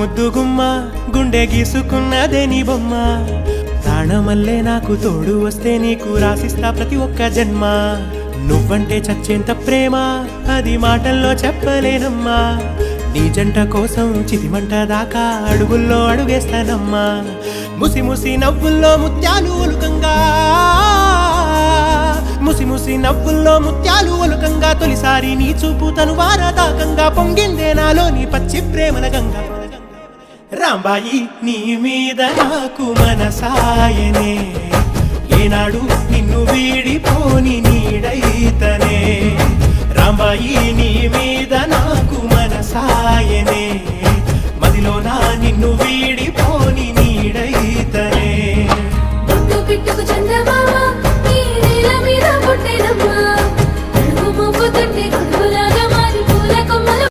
ముద్దు గుమ్మ గుండె గీసుకున్నదే నీ బొమ్మ ప్రాణమల్లే నాకు తోడు వస్తే నీకు రాసిస్తా ప్రతి ఒక్క జన్మ నువ్వంటే చచ్చేంత ప్రేమ అది మాటల్లో చెప్పలేనమ్మా నీ జంట కోసం చితిమంట దాకా అడుగుల్లో అడుగేస్తానమ్మా ముసి ముసి నవ్వుల్లో ముత్యాలు ఒలుకంగా ముసి ముసి నవ్వుల్లో ముత్యాలు ఒలుకంగా తొలిసారి నీ చూపు తను వారదాకంగా పొంగిందే నాలో నీ పచ్చి ప్రేమల గంగా రాంబాయి నీ మీద నాకు మనసాయనే ఏనాడు నిన్ను వీడిపోని నీడైతనే రాంబాయి నీ మీద నాకు